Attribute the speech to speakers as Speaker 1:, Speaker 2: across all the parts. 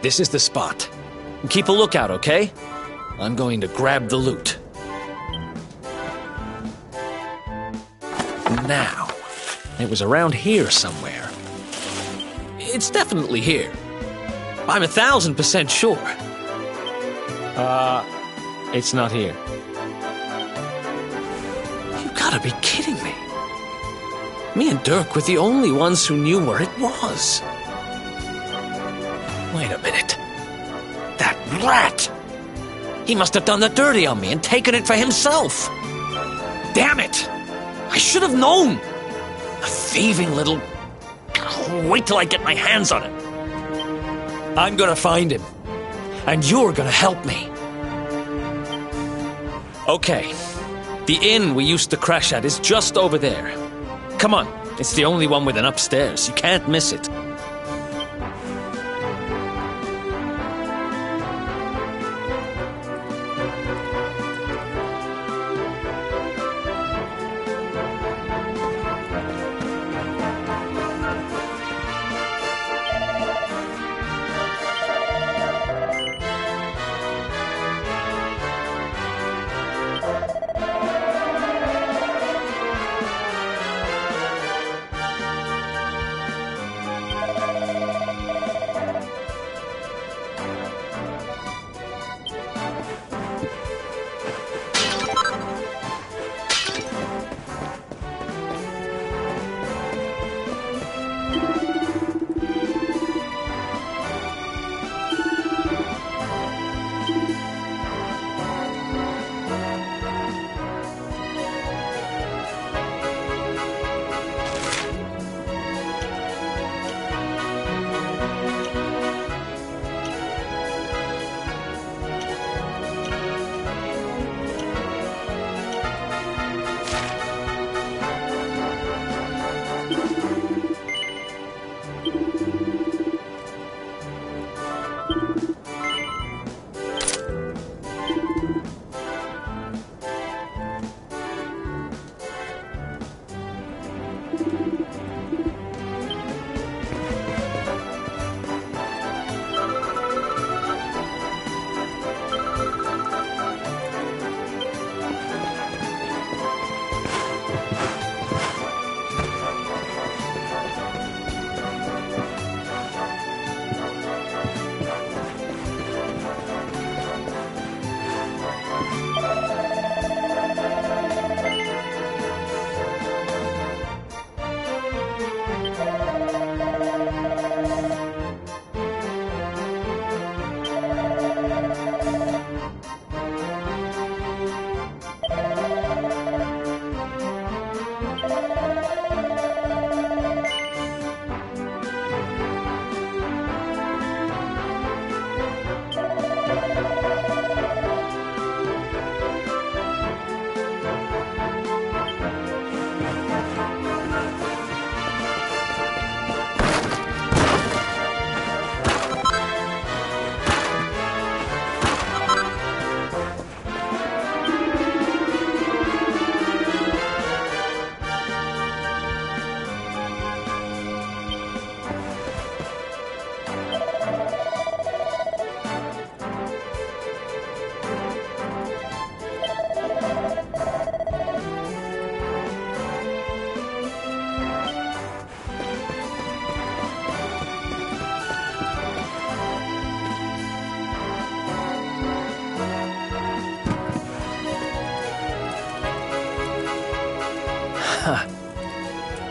Speaker 1: This is the spot. Keep a lookout, okay? I'm going to grab the loot. Now, it was around here somewhere. It's definitely here. I'm 1,000% sure. It's not here. You gotta be kidding me. Me and Dirk were the only ones who knew where it was. Wait a minute. That rat! He must have done the dirty on me and taken it for himself. Damn it! I should have known! A thieving little... Wait till I get my hands on him. I'm gonna find him. And you're gonna help me. Okay. The inn we used to crash at is just over there. Come on. It's the only one with an upstairs. You can't miss it.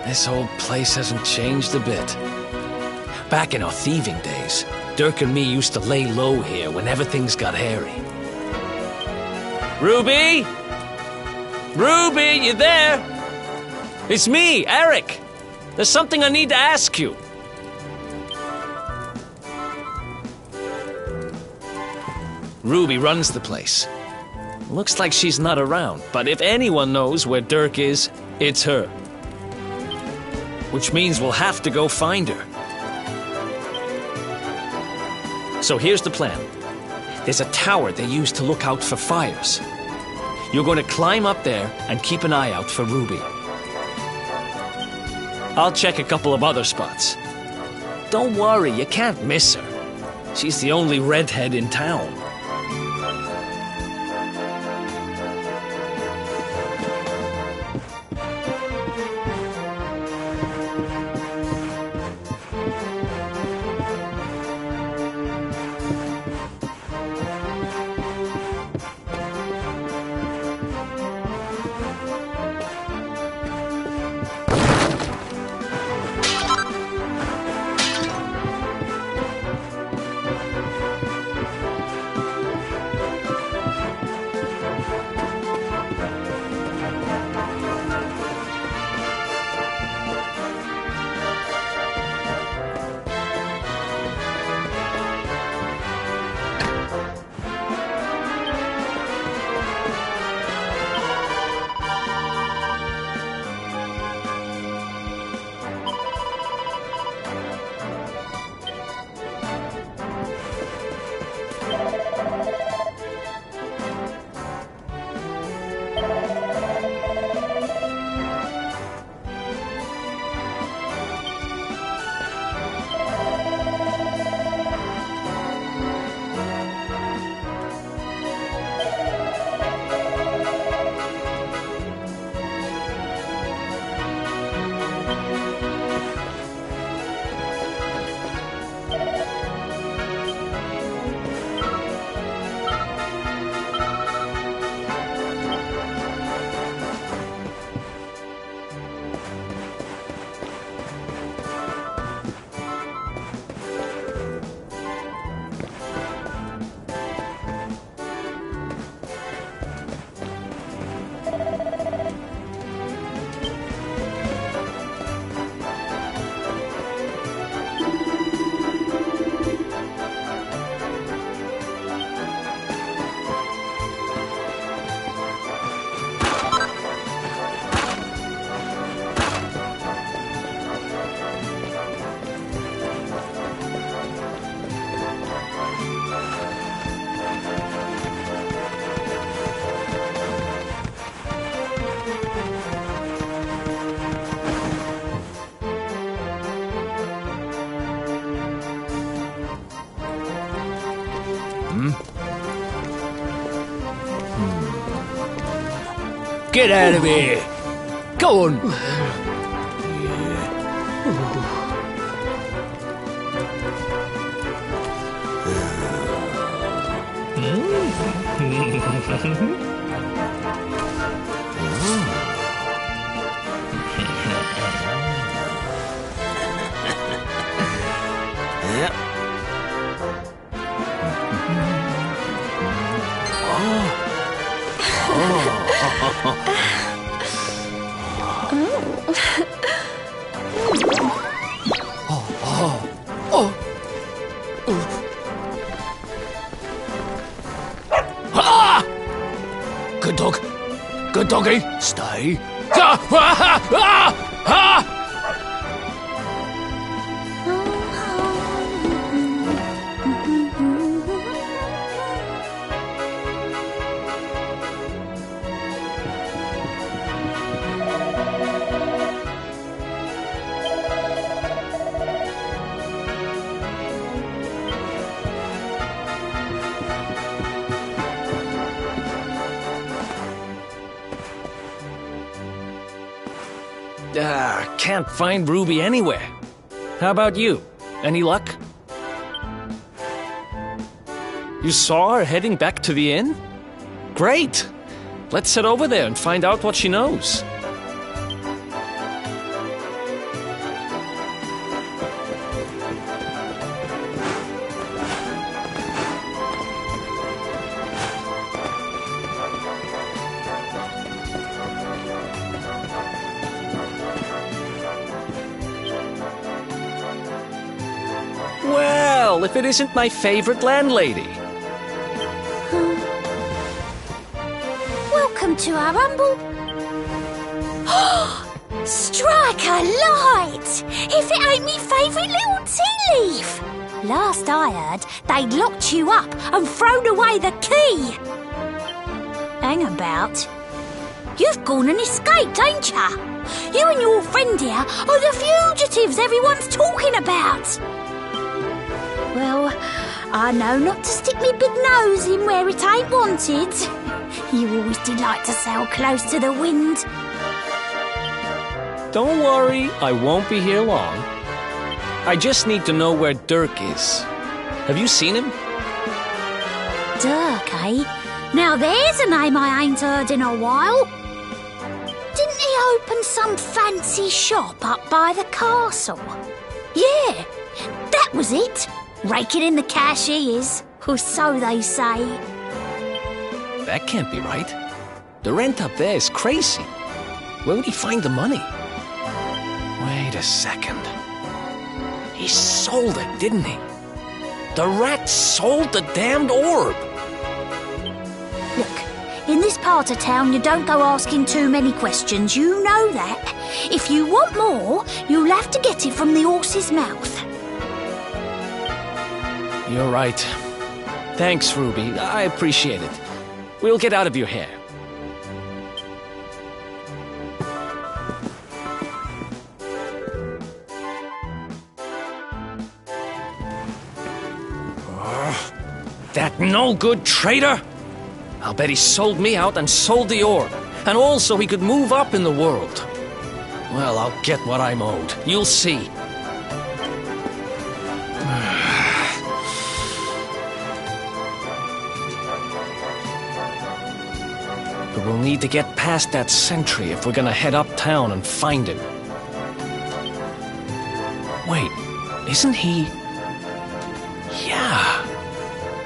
Speaker 1: This whole place hasn't changed a bit. Back in our thieving days, Dirk and me used to lay low here whenever things got hairy. Ruby? Ruby, you there? It's me, Eric. There's something I need to ask you. Ruby runs the place. Looks like she's not around, but if anyone knows where Dirk is, it's her. Which means we'll have to go find her. So here's the plan. There's a tower they use to look out for fires. You're going to climb up there and keep an eye out for Ruby. I'll check a couple of other spots. Don't worry, you can't miss her. She's the only redhead in town. Get out of here! Go on! Good dog. Good doggy. Stay. Can't find Ruby anywhere. How about you? Any luck? You saw her heading back to the inn? Great! Let's head over there and find out what she knows. Well, if it isn't my favorite landlady.
Speaker 2: Welcome to our rumble. Strike a light! If it ain't me favourite little tea leaf. Last I heard, they'd locked you up and thrown away the key. Hang about. You've gone and escaped, ain't ya? You and your friend here are the fugitives everyone's talking about. Well, I know not to stick me big nose in where it ain't wanted. You always did like to sail close to the wind.
Speaker 1: Don't worry, I won't be here long. I just need to know where Dirk is. Have you seen him?
Speaker 2: Dirk, eh? Now there's a name I ain't heard in a while. Didn't he open some fancy shop up by the castle? Yeah, that was it. Raking in the cash he is, or so they say.
Speaker 1: That can't be right. The rent up there is crazy. Where would he find the money? Wait a second. He sold it, didn't he? The rat sold the damned orb.
Speaker 2: Look, in this part of town you don't go asking too many questions, you know that. If you want more, you'll have to get it from the horse's mouth.
Speaker 1: You're right. Thanks, Ruby. I appreciate it. We'll get out of your hair. That no-good traitor! I'll bet he sold me out and sold the orb, and also he could move up in the world. Well, I'll get what I'm owed. You'll see. But we'll need to get past that sentry if we're gonna head uptown and find him. Wait, isn't he... Yeah.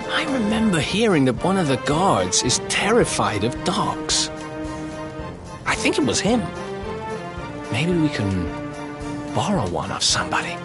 Speaker 1: I remember hearing that one of the guards is terrified of dogs. I think it was him. Maybe we can borrow one of somebody.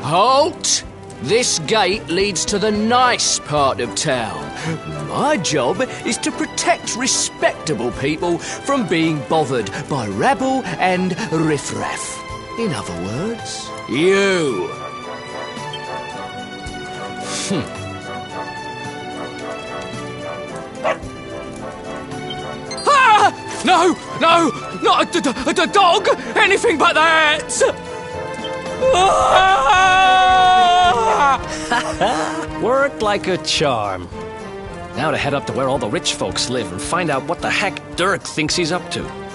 Speaker 3: Halt! This gate leads to the nice part of town. My job is to protect respectable people from being bothered by rabble and riffraff. In other words, you. Ah! No! No! Not a dog! Anything but that!
Speaker 1: Worked like a charm. Now to head up to where all the rich folks live and find out what the heck Dirk thinks he's up to.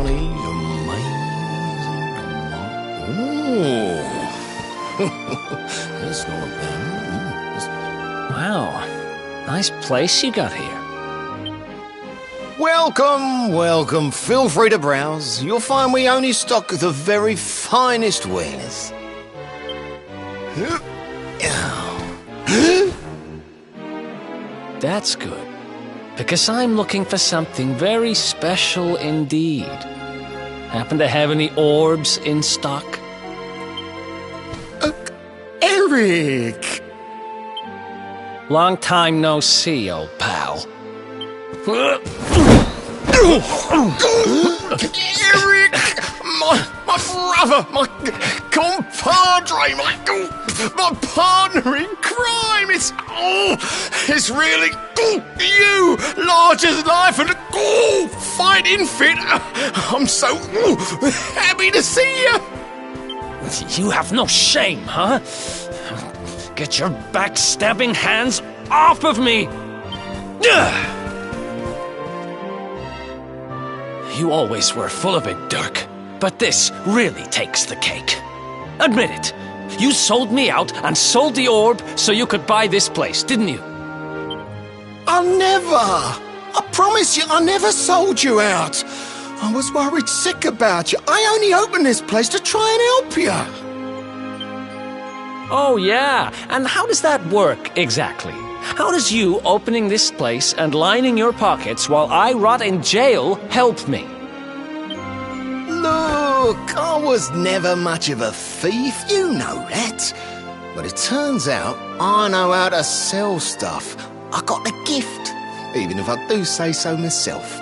Speaker 4: truly amazing. Ooh. That's not a bad.
Speaker 1: Wow. Nice place you got here.
Speaker 4: Welcome, welcome. Feel free to browse. You'll find we only stock the very finest wares.
Speaker 1: That's good. Because I'm looking for something very special indeed. Happen to have any orbs in stock?
Speaker 4: Eric!
Speaker 1: Long time no see, old pal.
Speaker 4: Eric! My brother, my compadre, my partner in crime! It's really you, large as life and fighting fit. I'm so happy to see you.
Speaker 1: You have no shame, huh? Get your backstabbing hands off of me! You always were full of it, Dirk. But this really takes the cake. Admit it. You sold me out and sold the orb so you could buy this place, didn't you?
Speaker 4: I promise you, I never sold you out. I was worried sick about you. I only opened this place to try and help you.
Speaker 1: Oh, yeah. And how does that work exactly? How does you opening this place and lining your pockets while I rot in jail help me?
Speaker 4: Look, I was never much of a thief, you know that. But it turns out I know how to sell stuff. I got the gift, even if I do say so myself.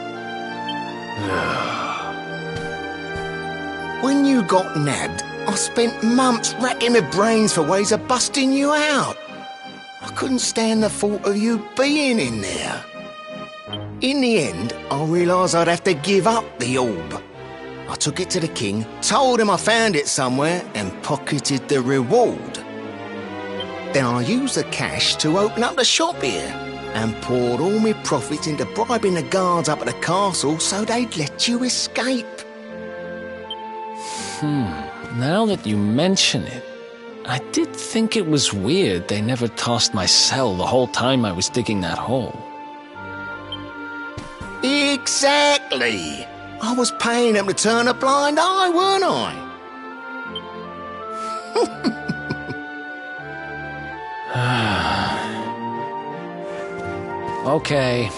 Speaker 4: When you got nabbed, I spent months racking my brains for ways of busting you out. I couldn't stand the thought of you being in there. In the end, I realised I'd have to give up the orb. I took it to the king, told him I found it somewhere, and pocketed the reward. Then I used the cash to open up the shop here, and poured all my profits into bribing the guards up at the castle so they'd let you escape.
Speaker 1: Now that you mention it, I did think it was weird they never tossed my cell the whole time I was digging that hole.
Speaker 4: Exactly! I was paying them to turn a blind eye, weren't I?
Speaker 1: Okay.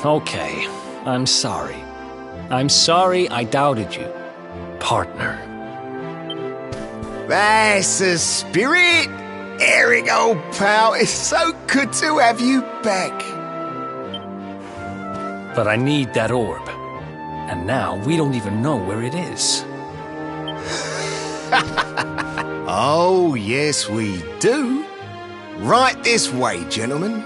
Speaker 1: I'm sorry. I'm sorry I doubted you, partner.
Speaker 4: That's the spirit! Eric, old pal, it's so good to have you back.
Speaker 1: But I need that orb. And now we don't even know where it is.
Speaker 4: Oh, yes, we do. Right this way, gentlemen.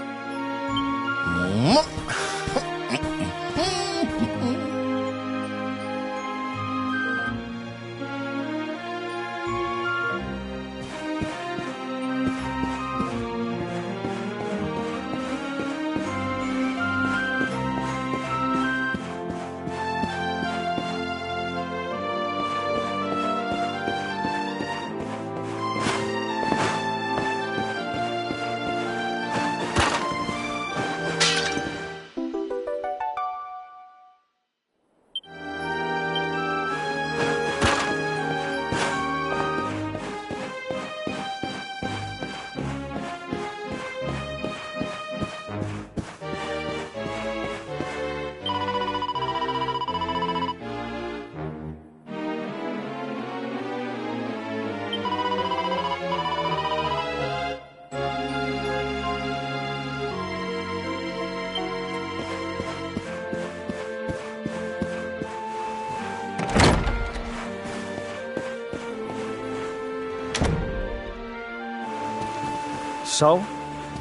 Speaker 1: So,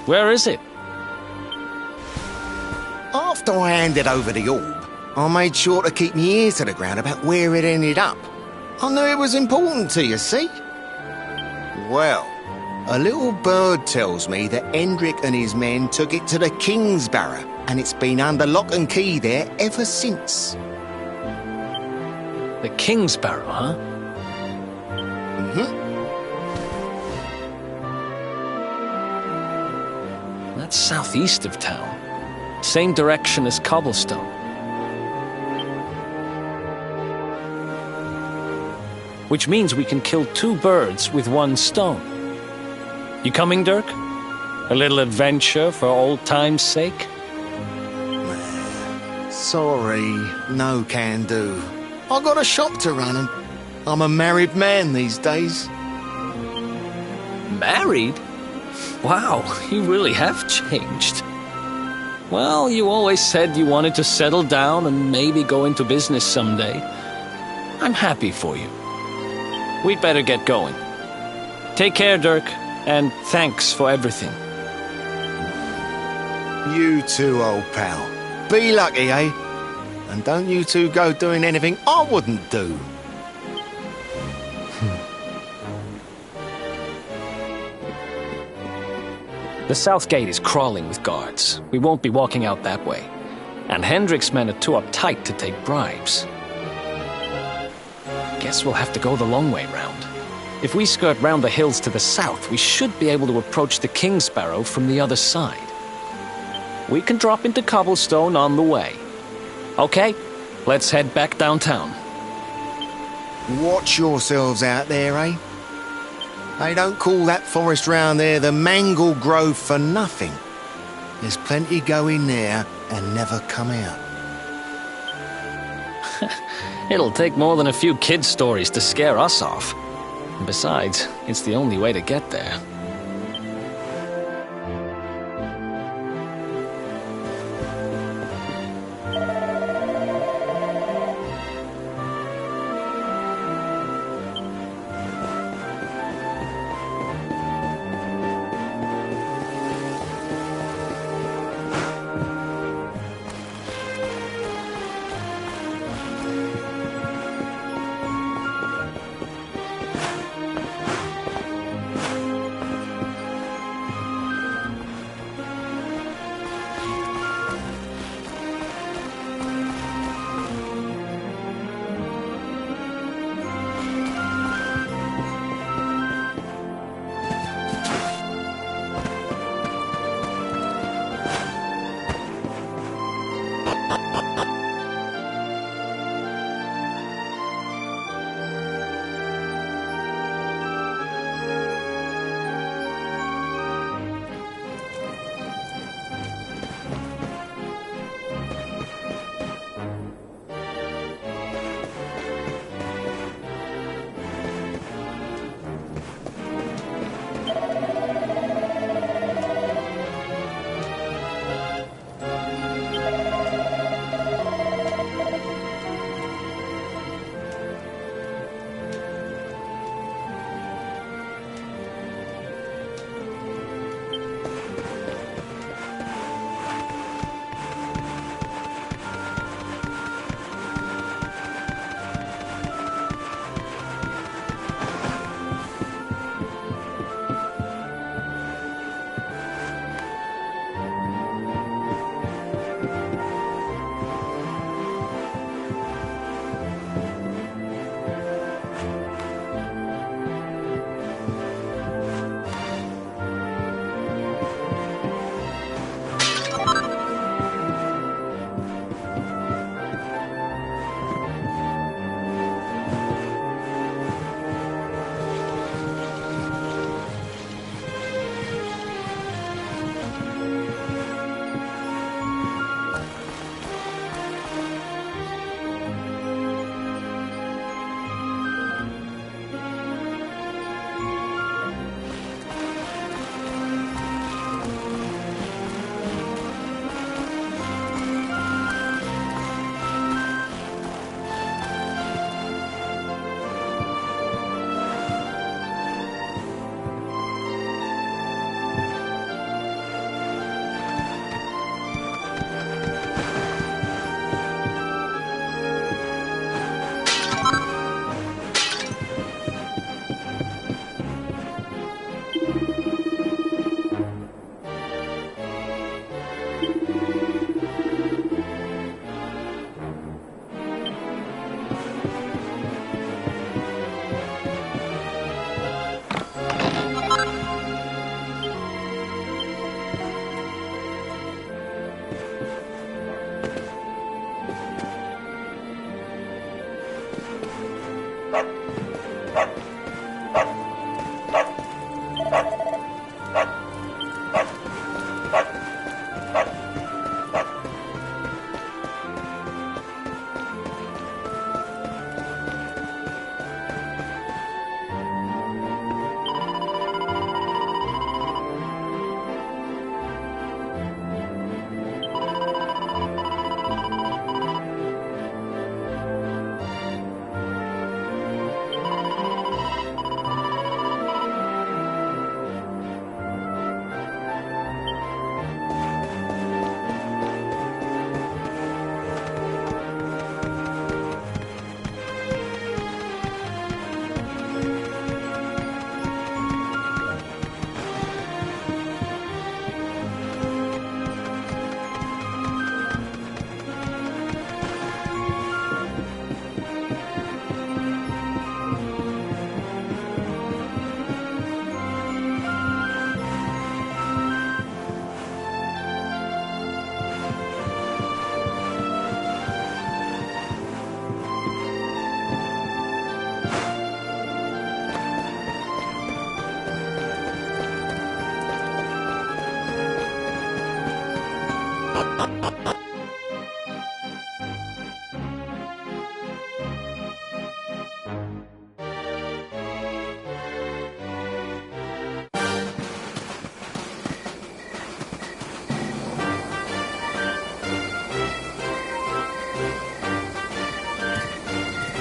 Speaker 1: where is it?
Speaker 4: After I handed over the orb, I made sure to keep my ears to the ground about where it ended up. I knew it was important to you, see? Well, a little bird tells me that Hendrik and his men took it to the King's Barrow, and it's been under lock and key there ever since.
Speaker 1: The King's Barrow, huh?
Speaker 4: Mm-hmm.
Speaker 1: That's southeast of town. Same direction as Cobblestone. Which means we can kill 2 birds with 1 stone. You coming, Dirk? A little adventure for old time's sake?
Speaker 4: Sorry, no can do. I got a shop to run and I'm a married man these days.
Speaker 1: Married? Wow, you really have changed. Well, you always said you wanted to settle down and maybe go into business someday. I'm happy for you. We'd better get going. Take care, Dirk, and thanks for everything.
Speaker 4: You too, old pal. Be lucky, eh? And don't you two go doing anything I wouldn't do.
Speaker 1: The south gate is crawling with guards. We won't be walking out that way. And Hendrik's men are too uptight to take bribes. Guess we'll have to go the long way round. If we skirt round the hills to the south, we should be able to approach the King's Barrow from the other side. We can drop into Cobblestone on the way. Okay, let's head back downtown.
Speaker 4: Watch yourselves out there, eh? They don't call that forest round there the Mangle Grove for nothing. There's plenty go in there and never come out.
Speaker 1: It'll take more than a few kid stories to scare us off. And besides, it's the only way to get there.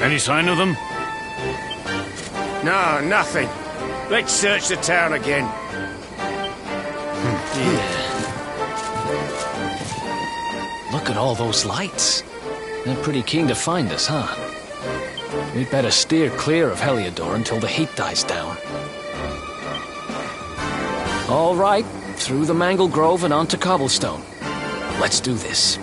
Speaker 5: Any sign of them?
Speaker 6: No, nothing. Let's search the town again.
Speaker 1: Look at all those lights. They're pretty keen to find us, huh? We'd better steer clear of Heliodor until the heat dies down. All right, through the Mangle Grove and onto Cobblestone. Let's do this.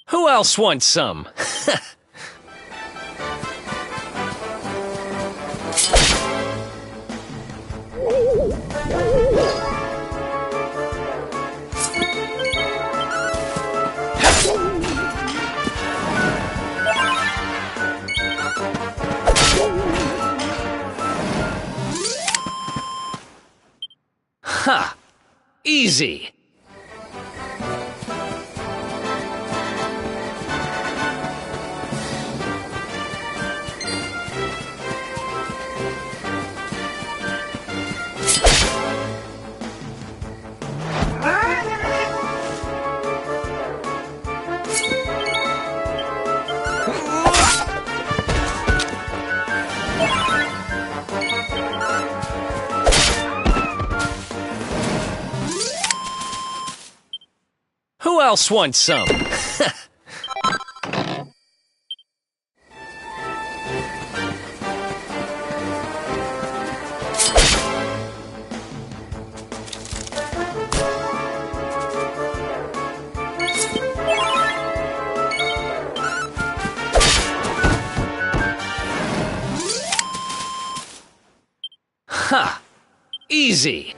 Speaker 1: Who else wants some? Ha! Easy! Who else wants some? Ha! Easy!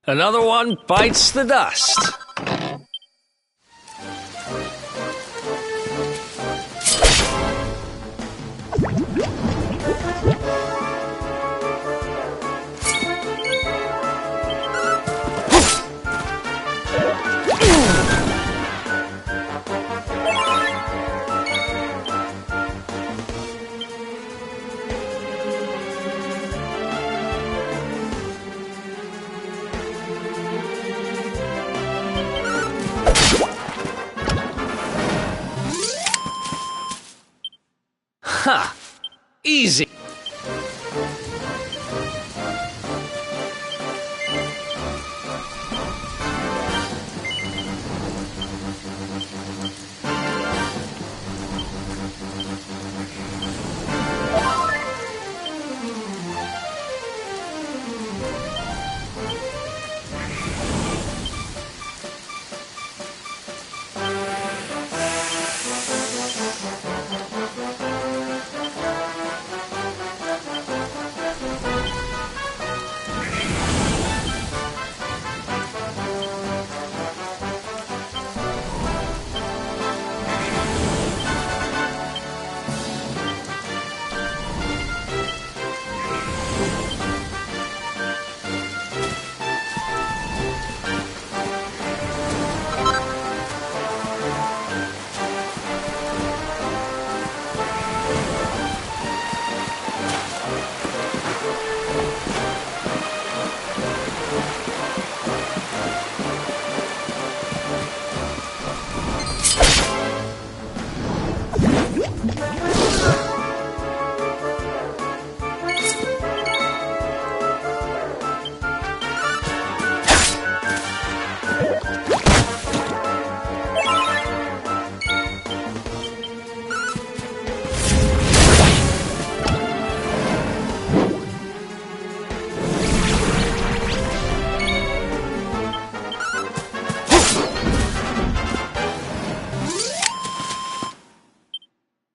Speaker 1: Another one bites the dust. Ha! Easy.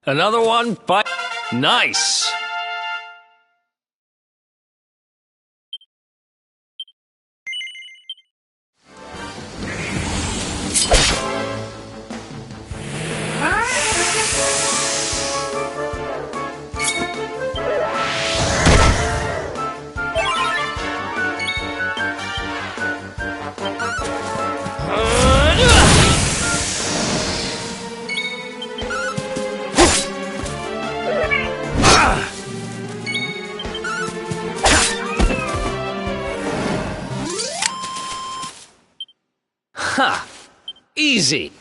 Speaker 1: Another one by... Nice! Ha! Easy!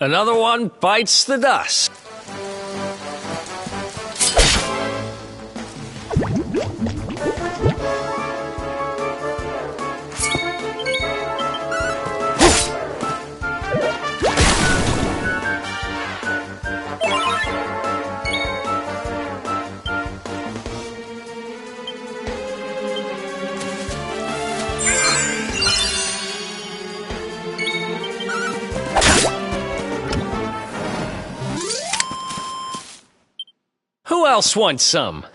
Speaker 1: Another one bites the dust. Who else wants some?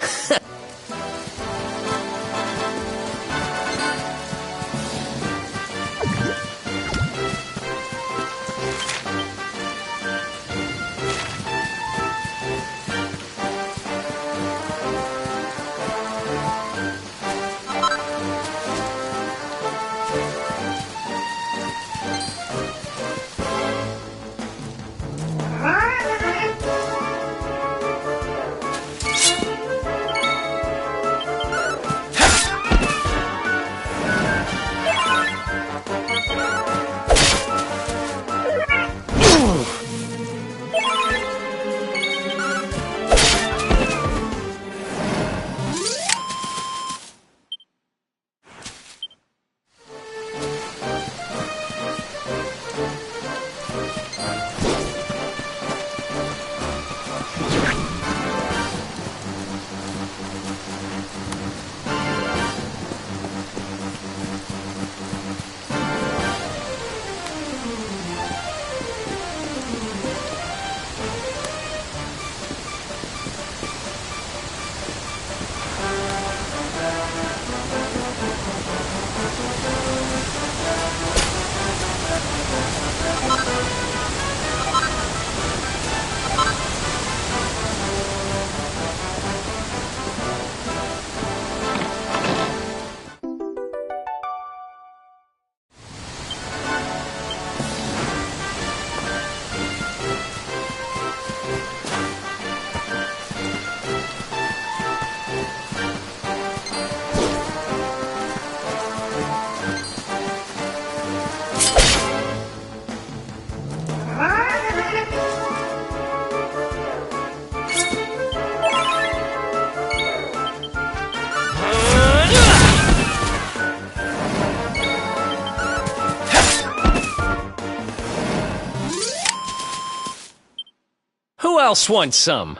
Speaker 1: else wants some?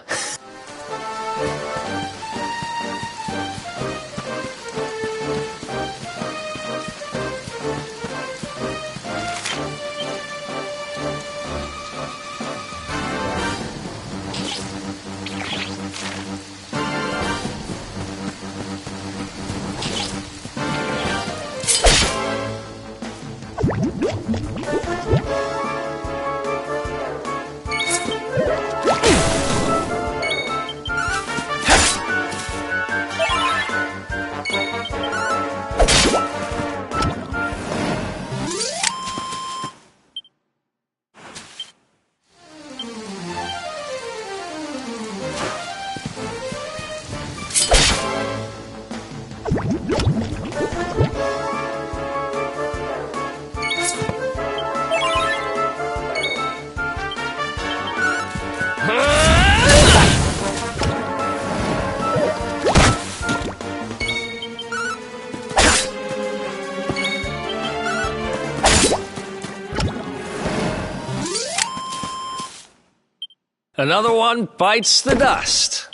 Speaker 1: Another one bites the dust.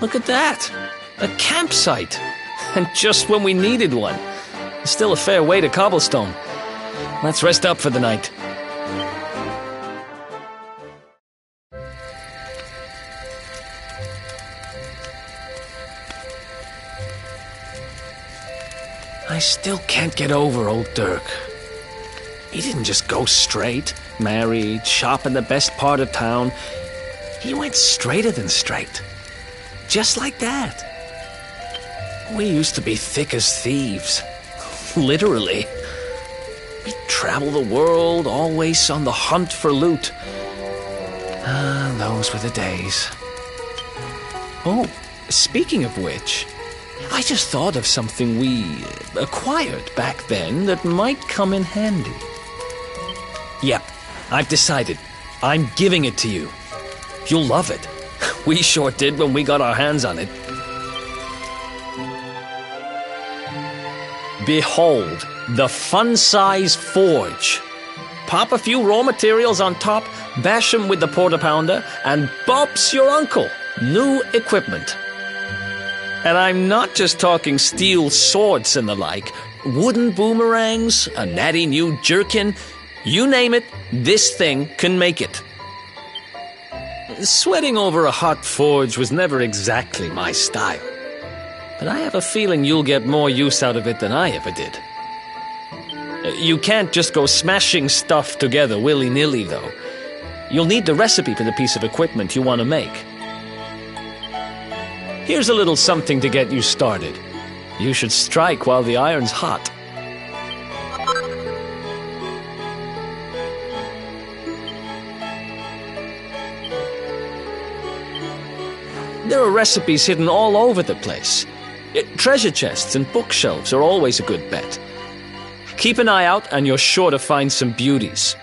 Speaker 1: Look at that! A campsite! And just when we needed one. Still a fair way to cobblestone. Let's rest up for the night. I still can't get over old Dirk. He didn't just go straight, married, shop in the best part of town. He went straighter than straight. Just like that. We used to be thick as thieves. Literally. We'd travel the world, always on the hunt for loot. Those were the days. Oh, speaking of which, I just thought of something we acquired back then that might come in handy. Yep, I've decided. I'm giving it to you. You'll love it. We sure did when we got our hands on it. Behold, the fun-size forge. Pop a few raw materials on top, bash them with the porta-pounder, and bumps your uncle. New equipment. And I'm not just talking steel swords and the like. Wooden boomerangs, a natty new jerkin. You name it, this thing can make it. Sweating over a hot forge was never exactly my style. But I have a feeling you'll get more use out of it than I ever did. You can't just go smashing stuff together willy-nilly, though. You'll need the recipe for the piece of equipment you want to make. Here's a little something to get you started. You should strike while the iron's hot. There are recipes hidden all over the place. Treasure chests and bookshelves are always a good bet. Keep an eye out and you're sure to find some beauties.